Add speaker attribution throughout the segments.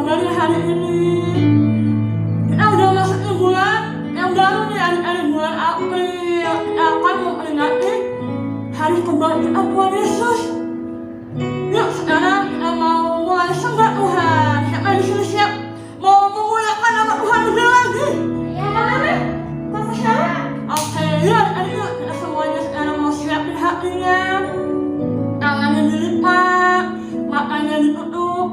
Speaker 1: dari hari ini kita udah masuk ke bulan yang baru nih, adik-adik, bulan April. Kita akan memperingati hari kebangkitan Tuhan Yesus. Yuk sekarang kita mau mulai sembah Tuhan. Siapa yang di sini siap mau memuliakan nama Tuhan lebih lagi? Ya. Kakak siapa? Oke, ya adik-adik, yuk kita semuanya sekarang mau siapin hatinya. Tangannya dilipat, matanya ditutup.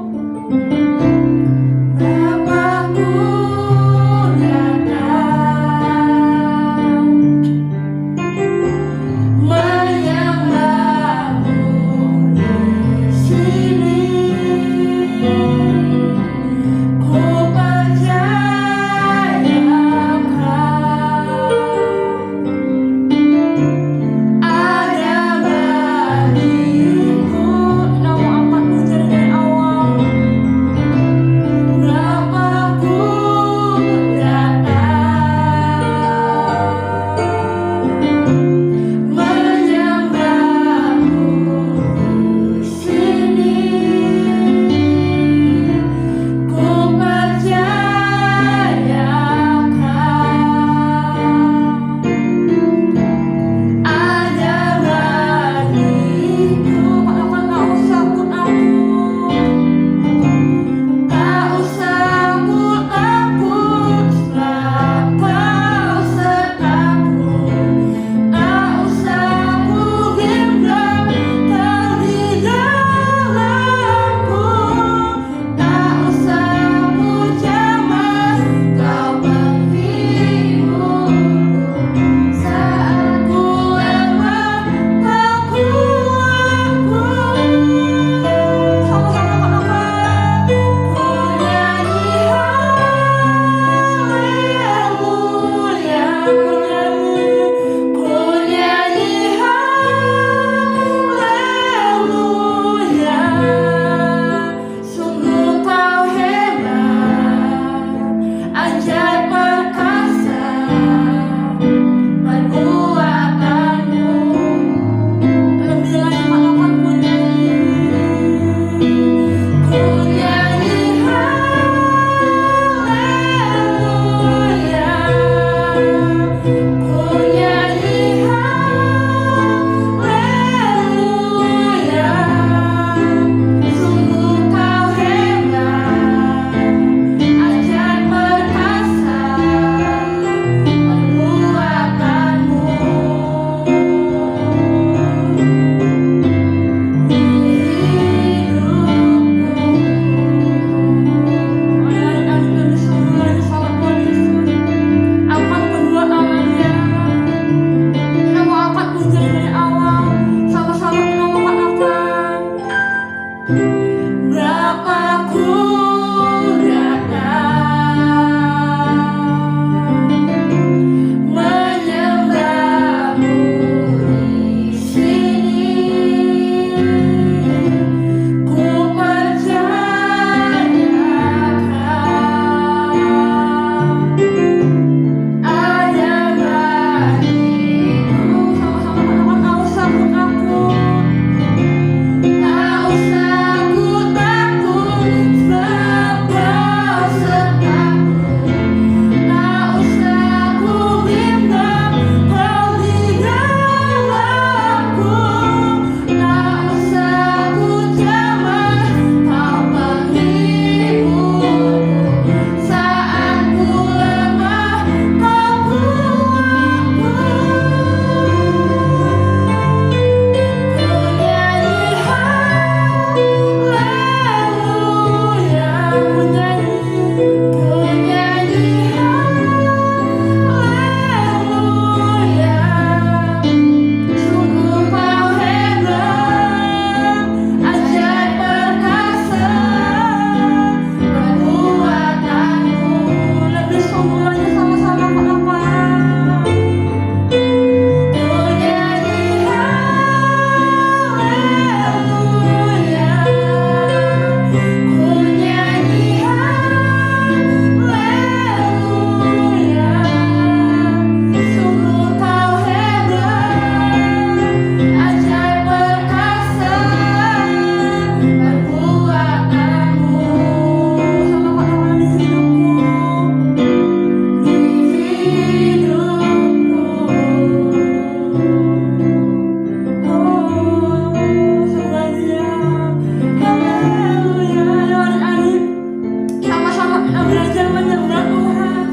Speaker 1: sama-sama kita belajar menyembah Tuhan.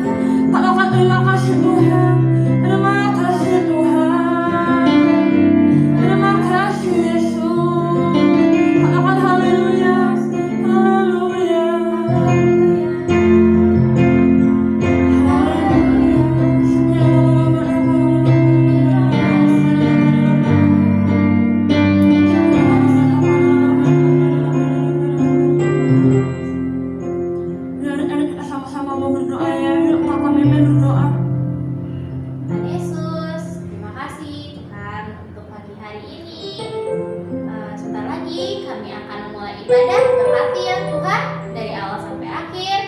Speaker 1: Katakan terima kasih Tuhan. Terima kasih Tuhan. Terima kasih Yesus. Katakan haleluya. Haleluya. Adik-adik kita sama-sama mau berdoa ya. Yuk Papa Meme berdoa.
Speaker 2: Tuhan Yesus, terima kasih Tuhan untuk pagi hari ini. Sebentar lagi kami akan memulai ibadah. Berkati ya Tuhan dari awal sampai akhir.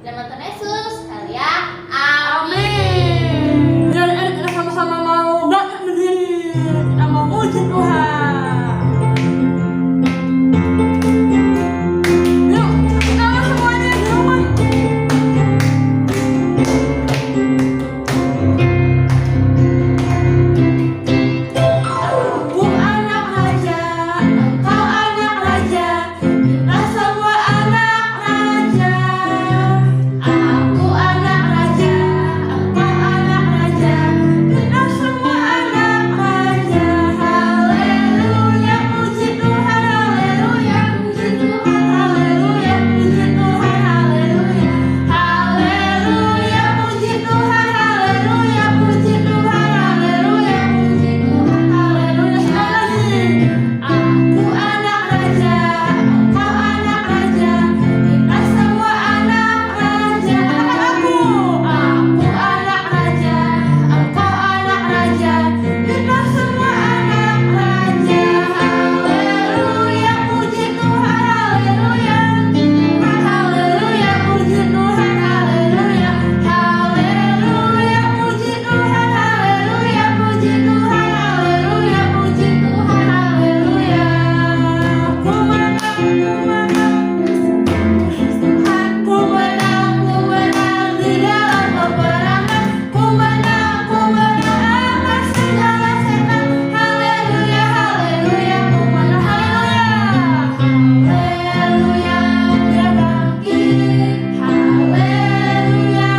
Speaker 2: Dalam Tuhan Yesus, haleluya, amin.
Speaker 1: Adik-adik kita sama-sama mau bangkit berdiri. Kita mau puji Tuhan. Yuk, tangan semuanya di rumah. Aku anak raja, engkau anak raja, kita semua anak raja. Aku anak raja, engkau anak raja, kita semua anak raja. Haleluya, puji Tuhan, haleluya, puji Tuhan, haleluya, puji Tuhan, haleluya. Haleluya, puji Tuhan, haleluya, puji Tuhan, haleluya, puji Tuhan, haleluya. Sekali lagi. Aku anak raja, engkau anak raja, kita semua anak raja. Aku anak raja, engkau anak raja, kita semua anak raja. Haleluya, puji Tuhan, haleluya. Haleluya, puji Tuhan, haleluya. Haleluya, puji Tuhan, haleluya, puji Tuhan, haleluya, puji Tuhan, haleluya. Ku menang, ku menang di dalam peperangan. Ku menang atas segala setan. Haleluya, haleluya, ku menang, haleluya. Haleluya, dia bangkit. Haleluya,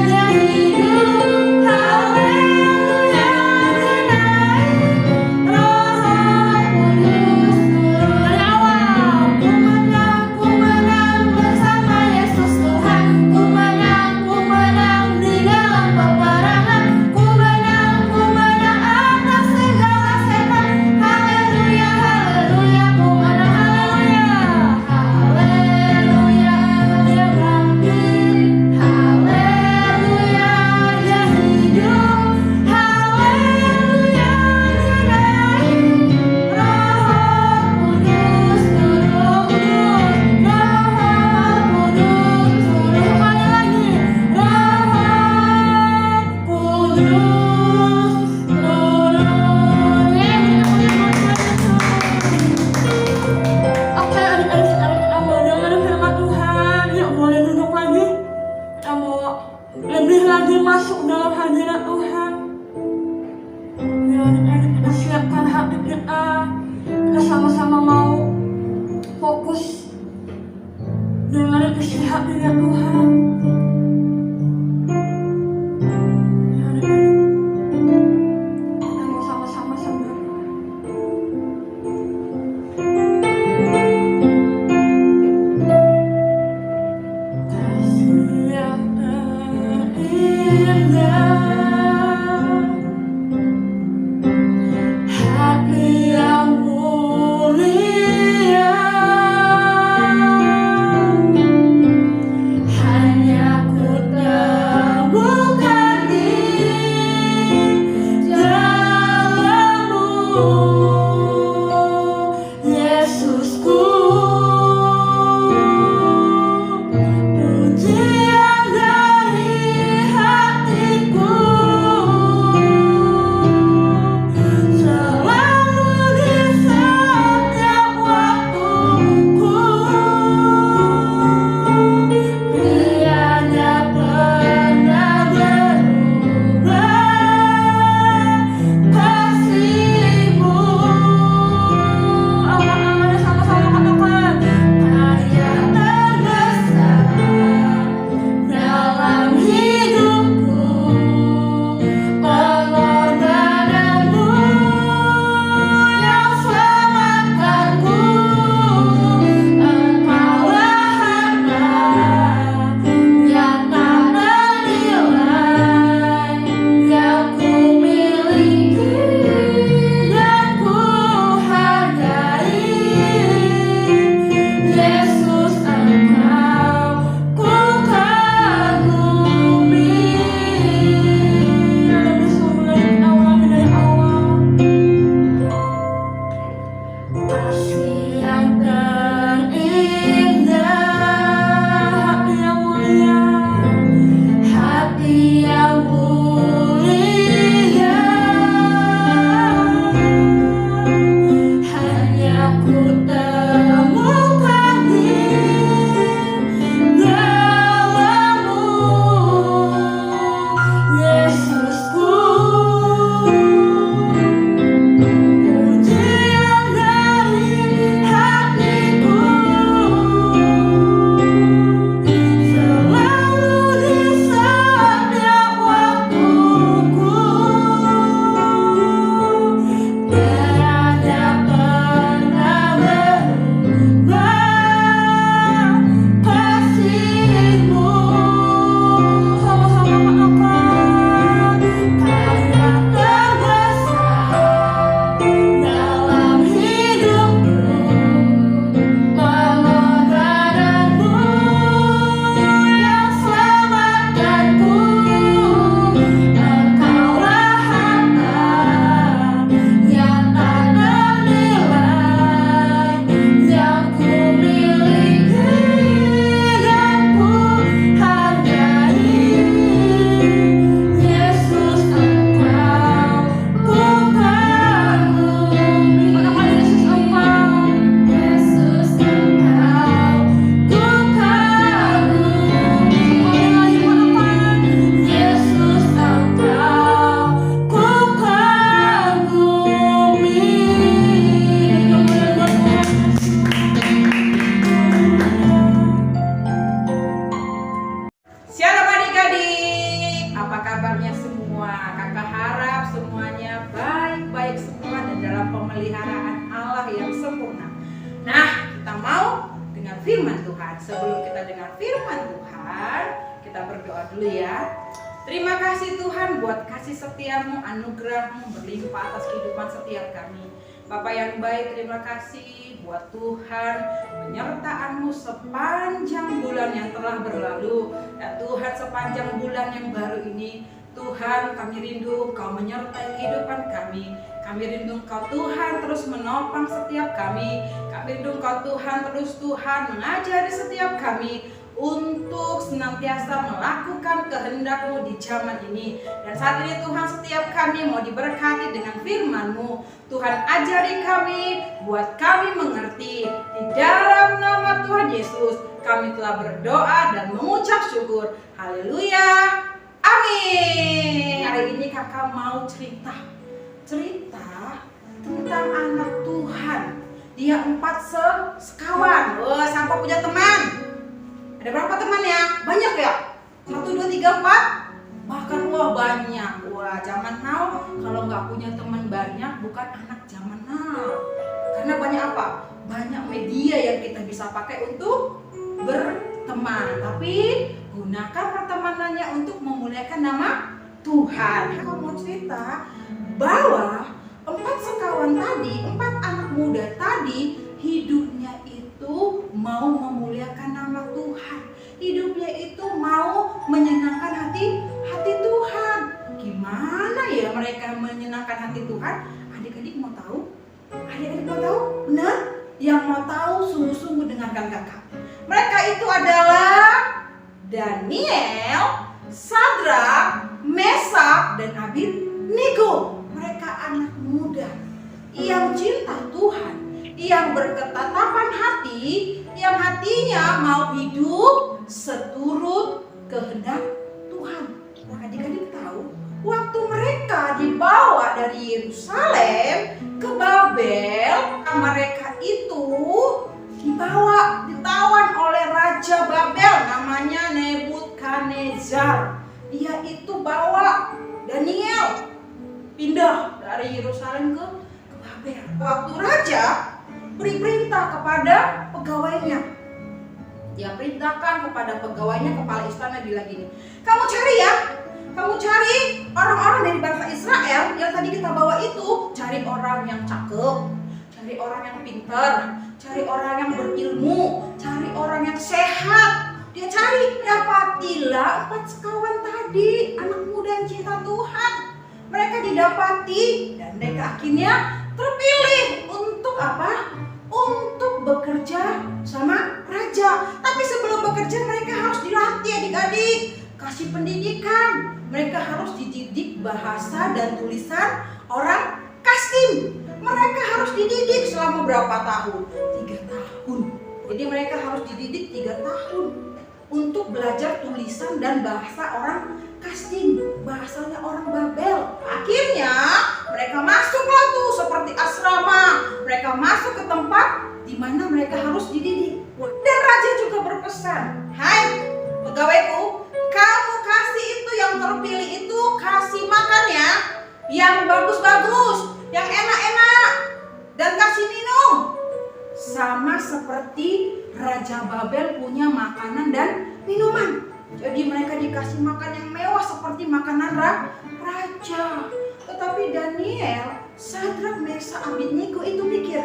Speaker 1: dia hidup. Haleluya, dia naik. Roh Kudus turun. Dari awal, ku menang bersama Yesus Tuhan. Ku menang di dalam peperangan. Ku menang atas segala setan. Haleluya, haleluya, ku menang, haleluya. Haleluya, dia bangkit. Haleluya, dia hidup. Haleluya, dia naik. Roh Kudus turun. Roh Kudus turun. Sekali lagi. Roh Kudus turun. Oke, adik-adik sekarang kita mau dengar firman Tuhan. Yuk boleh duduk lagi. Kita mau lebih lagi masuk dalam hadirat Tuhan. Ya adik-adik, kita siapkan hati kita. Kita sama-sama mau fokus dengan isi hatinya Tuhan. Ya adik-adik, kita mau sama-sama sembah. Kasih yang terindah, hati yang mulia,
Speaker 3: pemeliharaan Allah yang sempurna. Nah, kita mau dengar firman Tuhan. Sebelum kita dengar firman Tuhan, kita berdoa dulu ya. Terima kasih Tuhan buat kasih setiamu, anugerahmu berlimpah atas kehidupan setiap kami. Bapak yang baik, terima kasih buat Tuhan penyertaan-Mu sepanjang bulan yang telah berlalu. Dan Tuhan, sepanjang bulan yang baru ini, Tuhan, kami rindu Kau menyertai kehidupan kami. Kami rindu Kau Tuhan terus menopang setiap kami. Kami rindu Kau Tuhan terus Tuhan mengajari setiap kami untuk senantiasa melakukan kehendak-Mu di zaman ini. Dan saat ini Tuhan, setiap kami mau diberkati dengan firman-Mu. Tuhan, ajari kami, buat kami mengerti. Di dalam nama Tuhan Yesus kami telah berdoa dan mengucap syukur. Haleluya, amin. Hari ini kakak mau cerita tentang anak Tuhan. Dia 4 sekawan. Wah, sampai punya teman. Ada berapa teman ya? Banyak ya? 1, 2, 3, 4. Bahkan banyak. Wah, zaman now kalau nggak punya teman banyak bukan anak zaman now. Karena banyak apa? Banyak media yang kita bisa pakai untuk berteman. Tapi gunakan pertemanannya untuk memuliakan nama Tuhan. Aku mau cerita bahwa 4 sekawan tadi, 4 anak muda tadi, hidupnya itu mau memuliakan nama Tuhan. Hidupnya itu mau menyenangkan hati Tuhan. Gimana ya mereka menyenangkan hati Tuhan? Adik-adik mau tahu? Adik-adik mau tahu? Benar? Yang mau tahu sungguh-sungguh dengarkan kakak. Mereka itu adalah Daniel, Sadrak, Mesak, dan Abednego. Mereka anak muda yang cinta Tuhan, yang berketetapan hati, yang hatinya mau hidup seturut kehendak Tuhan. Nah, adik-adik tahu, waktu mereka dibawa dari Yerusalem ke Babel, mereka itu ditawan oleh Raja Babel namanya Nebukadnezar. Dia itu bawa Daniel pindah dari Yerusalem ke Babel. Waktu raja beri perintah kepada pegawainya, dia perintahkan kepada pegawainya, kepala istana, bilang gini, kamu cari orang-orang dari bangsa Israel yang tadi kita bawa itu. Cari orang yang cakep, cari orang yang pintar, cari orang yang berilmu, cari orang yang sehat. Dia cari, dapatilah 4 sekawan tadi, anak muda yang cinta Tuhan. Mereka didapati dan mereka akhirnya terpilih untuk apa? Untuk bekerja sama raja. Tapi sebelum bekerja mereka harus dilatih adik-adik, kasih pendidikan. Mereka harus dididik bahasa dan tulisan orang Kastim. Mereka harus dididik selama berapa tahun? 3 tahun. Jadi mereka harus dididik 3 tahun untuk belajar tulisan dan bahasa orang Kastim, bahasanya orang Babel. Akhirnya mereka masuklah tuh seperti asrama. Mereka masuk ke tempat di mana mereka harus dididik. Dan raja juga berpesan, hai pegawaiku, kamu kasih itu yang terpilih itu, kasih makan ya, yang bagus-bagus, yang enak-enak, dan kasih minum. Sama seperti Raja Babel punya makanan dan minuman. Jadi mereka dikasih makan yang mewah seperti makanan raja. Tetapi Daniel, Sadrak, Mesak, Abednego itu mikir,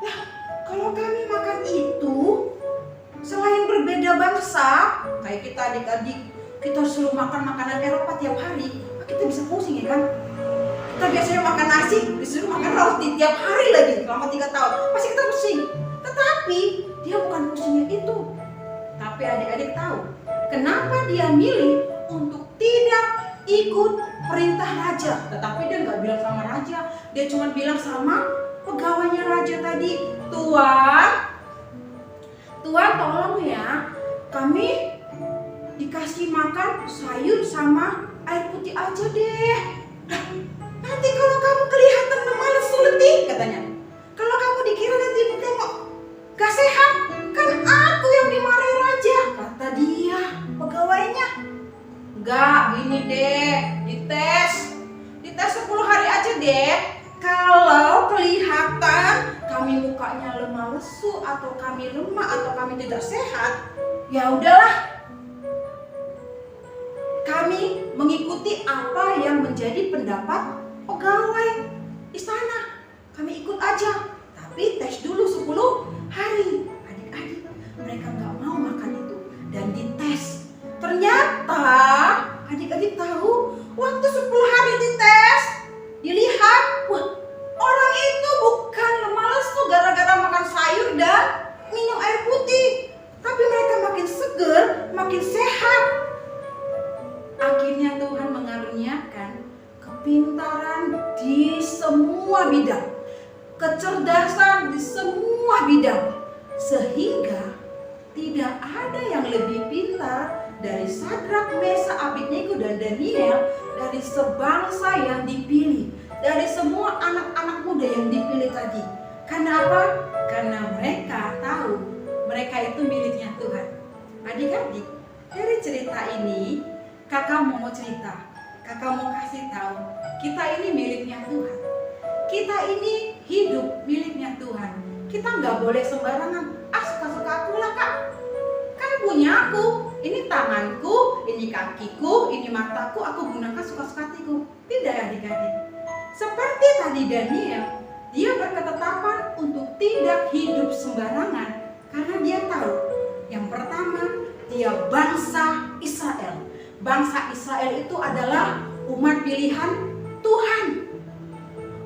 Speaker 3: lah kalau kami makan itu, selain berbeda bangsa, kayak kita adik-adik, kita suruh makan makanan Eropa tiap hari, kita bisa pusing ya kan? Kita biasanya makan nasi, disuruh makan roti tiap hari lagi selama 3 tahun, pasti kita pusing. Tetapi dia bukan pusingnya itu. Tapi adik-adik tahu kenapa dia milih untuk tidak ikut perintah raja. Tetapi dia nggak bilang sama raja, dia cuma bilang sama pegawainya raja tadi, Tuan tolong ya, kami dikasih makan sayur sama air putih aja deh. Nanti kalau kamu kelihatan malas letih katanya, kalau kamu dikira nanti tengok gak sehat, kan aku yang dimarahin raja, kata dia pegawainya. Enggak, gini deh, dites 10 hari aja deh. Kalau kelihatan kami mukanya lemah lesu atau kami lemah atau kami tidak sehat, ya udahlah. Kami mengikuti apa yang menjadi pendapat pegawai istana. Kami ikut aja. Tapi tes dulu 10 hari. Adik-adik mereka nggak mau makan itu dan dites. Ternyata adik-adik tahu waktu 10 hari dites, dilihat, wah, orang itu bukan lemah lesu gara-gara makan sayur dan minum air putih, tapi mereka makin seger, makin sehat. Akhirnya Tuhan mengaruniakan kepintaran di semua bidang, kecerdasan di semua bidang, sehingga tidak ada yang lebih pintar dari Sadrak, Mesakh, Abednego dan Daniel, dari sebangsa yang dipilih, dari semua anak-anak muda yang dipilih tadi. Karena apa? Karena mereka tahu mereka itu miliknya Tuhan. Adik-adik, dari cerita ini kakak mau cerita, kakak mau kasih tahu, kita ini miliknya Tuhan. Kita ini hidup miliknya Tuhan. Kita nggak boleh sembarangan, suka-suka aku lah kak, kan punya aku. Ini tanganku, ini kakiku, ini mataku, aku gunakan suka-suka hatiku. Tidak adik-adik. Seperti tadi Daniel, dia berketetapan untuk tidak hidup sembarangan. Karena dia tahu, yang pertama, dia bangsa Israel. Bangsa Israel itu adalah umat pilihan Tuhan.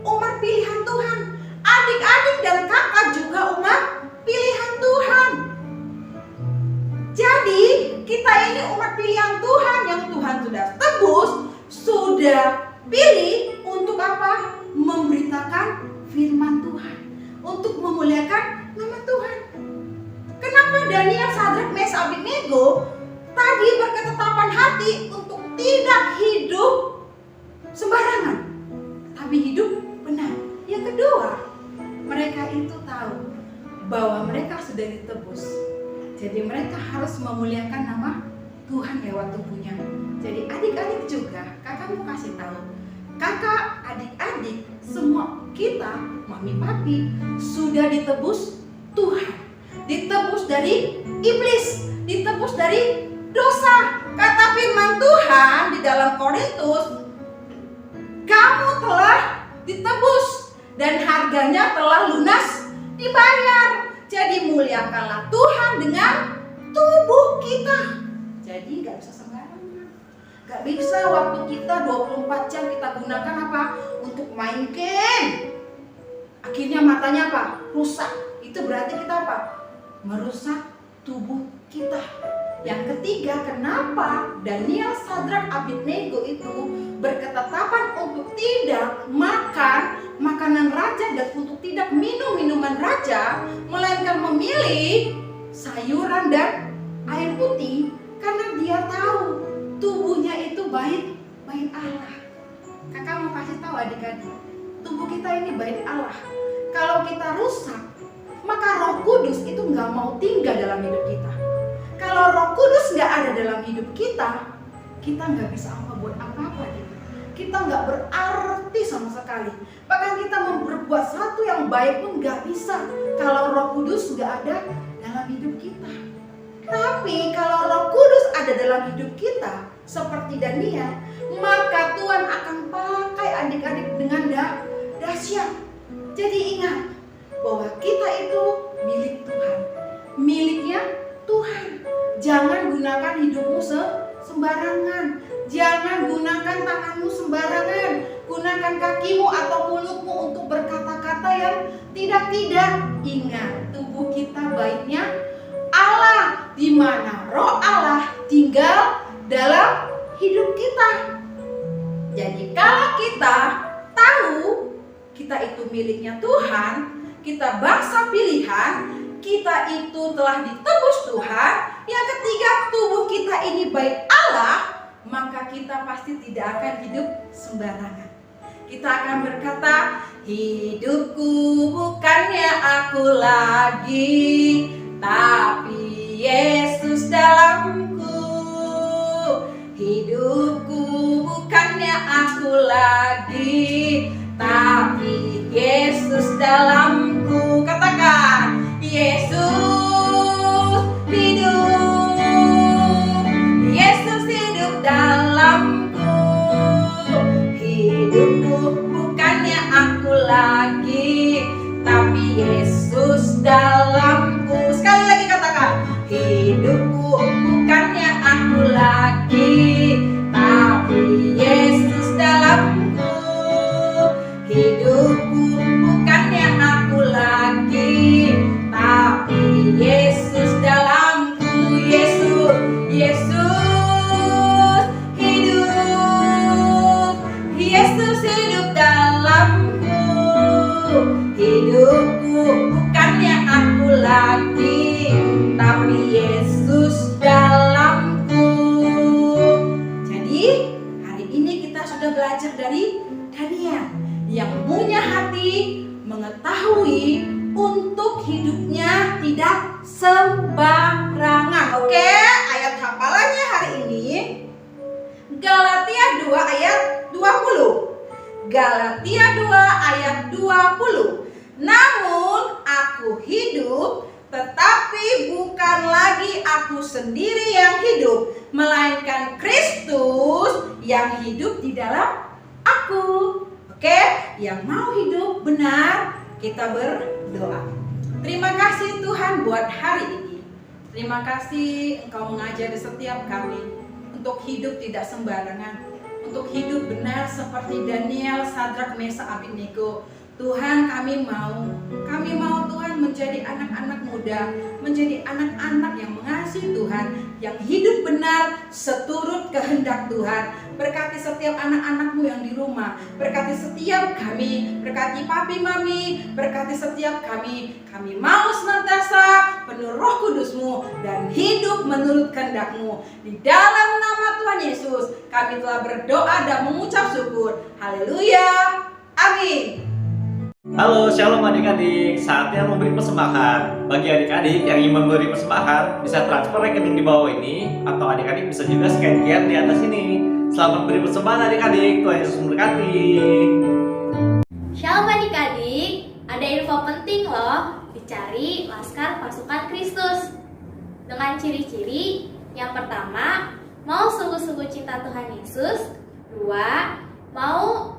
Speaker 3: Umat pilihan Tuhan. Adik-adik dan kakak juga umat pilihan Tuhan. Jadi kita ini umat pilihan Tuhan yang Tuhan sudah tebus, sudah pilih untuk apa? Memberitakan firman Tuhan, untuk memuliakan nama Tuhan. Kenapa Daniel, Sadrak, Mesakh, Abednego tadi berketetapan hati untuk tidak hidup sembarangan, tapi hidup benar? Yang kedua, mereka itu tahu bahwa mereka sudah ditebus. Jadi mereka harus memuliakan nama Tuhan lewat tubuhnya. Jadi adik-adik juga, kakak mau kasih tahu, kakak, adik-adik, semua kita, mami, papi, sudah ditebus Tuhan. Ditebus dari iblis, ditebus dari dosa. Kata firman Tuhan di dalam Korintus, kamu telah ditebus dan harganya telah lunas dibayar. Jadi muliakanlah Tuhan dengan tubuh kita. Jadi gak bisa sembarangan. Gak bisa waktu kita 24 jam kita gunakan apa? Untuk main game. Akhirnya matanya apa? Rusak. Itu berarti kita apa? Merusak tubuh kita. Yang ketiga, kenapa Daniel, Sadrak, Abednego itu berketetapan untuk tidak makan makanan raja dan untuk tidak minum minuman raja, melainkan memilih sayuran dan air putih, karena dia tahu tubuhnya itu baik Allah. Kakak mau kasih tahu adik-adik, tubuh kita ini baik Allah. Kalau kita rusak, maka Roh Kudus itu nggak mau tinggal dalam hidup kita. Kalau Roh Kudus nggak ada dalam hidup kita nggak bisa buat apa-apa gitu. Kita nggak berarti sama sekali. Bahkan kita memperbuat sesuatu yang baik pun nggak bisa kalau Roh Kudus nggak ada dalam hidup kita. Tapi kalau Roh Kudus ada dalam hidup kita, seperti Daniel, maka Tuhan akan pakai adik-adik dengan dahsyat. Jadi ingat bahwa kita itu milik Tuhan, miliknya Tuhan. Jangan gunakan hidupmu sembarangan. Jangan gunakan tanganmu sembarangan. Gunakan kakimu atau mulutmu untuk berkata-kata yang tidak-tidak. Ingat, tubuh kita baiknya Allah, di mana Roh Allah tinggal dalam hidup kita. Jadi kalau kita tahu kita itu miliknya Tuhan, kita bangsa pilihan, kita itu telah ditebus Tuhan. Yang ketiga, tubuh kita ini baik Allah, maka kita pasti tidak akan hidup sembarangan. Kita akan berkata, hidupku bukannya aku lagi, tapi Yesus dalamku. Hidupku bukannya aku lagi, tapi lagi, tapi Yesus dalamku. Hidupku bukannya aku lagi, tapi Yesus dalamku. Yesus, Yesus hidup, Yesus hidup dalamku. Hidupku bukannya aku lagi, tapi Yesus dalamku. Jadi hari ini kita sudah belajar dari Daniel yang punya hati mengetahui untuk hidupnya tidak sembarangan. Oke, ayat hafalannya hari ini Galatia 2 ayat 20. Galatia 2 ayat 20. Namun aku hidup, tetapi bukan lagi aku sendiri yang hidup, melainkan Kristus yang hidup di dalam aku. Oke, yang mau hidup benar, kita berdoa. Terima kasih Tuhan buat hari ini. Terima kasih Engkau mengajari setiap kami untuk hidup tidak sembarangan, untuk hidup benar seperti Daniel, Sadrak, Mesak, Abednego. Tuhan, kami mau Tuhan menjadi anak-anak muda, menjadi anak-anak yang mengasihi Tuhan, yang hidup benar seturut kehendak Tuhan. Berkati setiap anak-anak-Mu yang di rumah, berkati setiap kami, berkati papi mami, berkati setiap kami. Kami mau senantiasa penuh Roh Kudus-Mu dan hidup menurut kehendak-Mu. Di dalam nama Tuhan Yesus, kami telah berdoa dan mengucap syukur. Haleluya. Amin.
Speaker 4: Halo, shalom adik-adik. Saatnya memberi persembahan. Bagi adik-adik yang ingin memberi persembahan, bisa transfer rekening di bawah ini, atau adik-adik bisa juga scan QR di atas ini. Selamat beri persembahan adik-adik. Tuhan Yesus memberkati.
Speaker 2: Shalom adik-adik, ada info penting loh. Dicari Laskar Pasukan Kristus dengan ciri-ciri. Yang pertama, mau sungguh-sungguh cinta Tuhan Yesus. 2, mau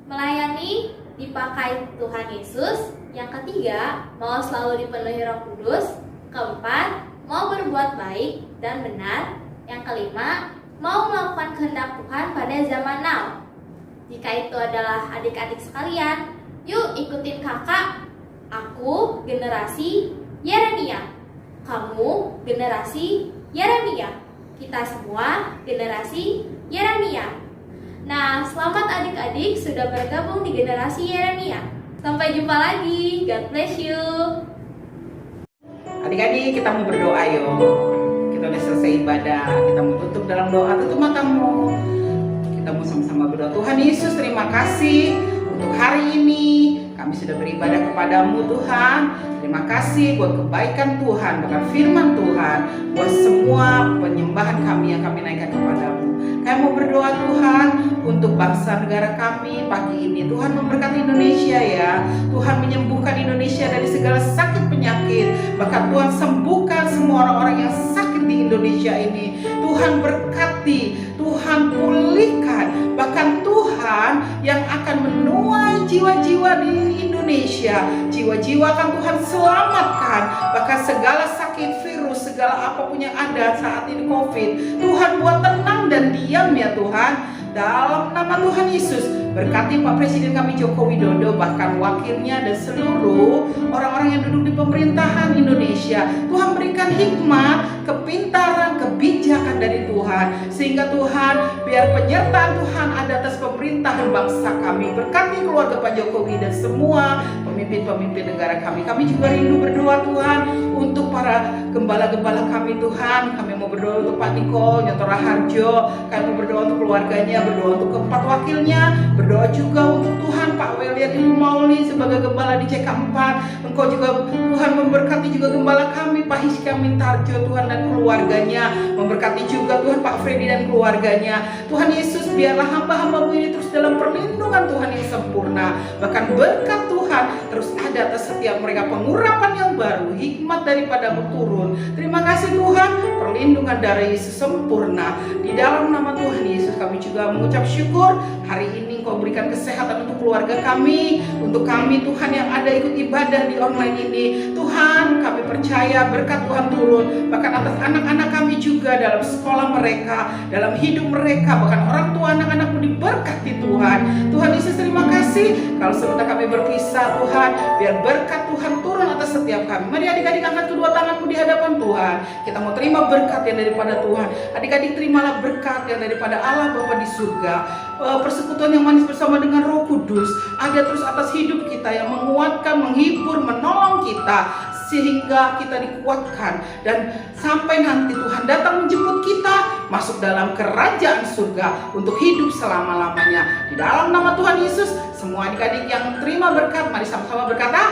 Speaker 2: melayani dipakai Tuhan Yesus. Yang ketiga, mau selalu dipenuhi Roh Kudus. Keempat, mau berbuat baik dan benar. Yang kelima, mau melakukan kehendak Tuhan pada zaman now. Jika itu adalah adik-adik sekalian, yuk ikutin kakak. Aku generasi Yeremia, kamu generasi Yeremia, kita semua generasi Yeremia. Nah, selamat adik-adik sudah bergabung di generasi Yeremia. Sampai jumpa lagi. God bless you.
Speaker 3: Adik-adik, kita mau berdoa yuk. Kita udah selesai ibadah, kita mau tutup dalam doa. Tutup matamu. Kita mau sama-sama berdoa. Tuhan Yesus, terima kasih untuk hari ini. Kami sudah beribadah kepadamu Tuhan. Terima kasih buat kebaikan Tuhan, bahkan firman Tuhan, buat semua penyembahan kami yang kami naikkan kepadamu. Kami mau berdoa Tuhan untuk bangsa negara kami pagi ini. Tuhan memberkati Indonesia ya. Tuhan menyembuhkan Indonesia dari segala sakit penyakit. Bahkan Tuhan sembuhkan semua orang-orang yang sakit di Indonesia ini. Tuhan berkati, Tuhan pulihkan. Bahkan Tuhan yang akan menuai jiwa-jiwa di Indonesia. Jiwa-jiwa akan Tuhan selamatkan. Bahkan segala sakit, virus, segala apapun yang ada saat ini COVID, Tuhan buat tenang dan diam ya Tuhan. Dalam nama Tuhan Yesus, berkati Pak Presiden kami Joko Widodo, bahkan wakilnya dan seluruh orang-orang yang duduk di pemerintahan Indonesia. Tuhan berikan hikmat, kepintaran, kebijakan dari Tuhan, sehingga Tuhan biar penyertaan Tuhan ada atas pemerintahan bangsa kami. Berkati keluarga Pak Jokowi dan semua pemimpin-pemimpin negara kami. Kami juga rindu berdoa Tuhan untuk para gembala-gembala kami Tuhan. Kami mau berdoa untuk Pak Niko Nyotora Harjo. Kami mau berdoa untuk keluarganya, berdoa untuk keempat wakilnya, berdoa juga untuk Tuhan Pak Welian Ibu Mauli sebagai gembala di CK4. Engkau juga Tuhan memberkati juga gembala kami Pak Hiska Mintarjo Tuhan dan keluarganya. Memberkati juga Tuhan Pak Freddy dan keluarganya. Tuhan Yesus, biarlah hamba-hambamu ini terus dalam perlindungan Tuhan yang sempurna. Bahkan berkat Tuhan terus ada atas setiap mereka, pengurapan yang baru, hikmat daripadamu turun. Terima kasih Tuhan, perlindungan dari Yesus sempurna. Di dalam nama Tuhan Yesus, kami juga mengucap syukur hari ini Engkau berikan kesehatan untuk keluarga kami, untuk kami Tuhan yang ada ikut ibadah di online ini. Tuhan, kami percaya berkat Tuhan turun bahkan atas anak-anak kami juga dalam sekolah mereka, dalam hidup mereka, bahkan orang tua anak-anak pun diberkati Tuhan. Tuhan Yesus, terima kasih kalau sebentar kami berpisah Tuhan, biar berkat Tuhan turun atas setiap kami. Mari adik-adik angkat kedua tanganmu di hadapan Tuhan. Kita mau terima berkat yang daripada Tuhan. Adik-adik terimalah berkat yang daripada Allah Bapa di surga. Persekutuan yang manis bersama dengan Roh Kudus ada terus atas hidup kita, yang menguatkan, menghibur, menolong kita sehingga kita dikuatkan dan sampai nanti Tuhan datang menjemput kita masuk dalam kerajaan surga untuk hidup selama-lamanya. Di dalam nama Tuhan Yesus, semua adik-adik yang terima berkat, mari sama-sama berkata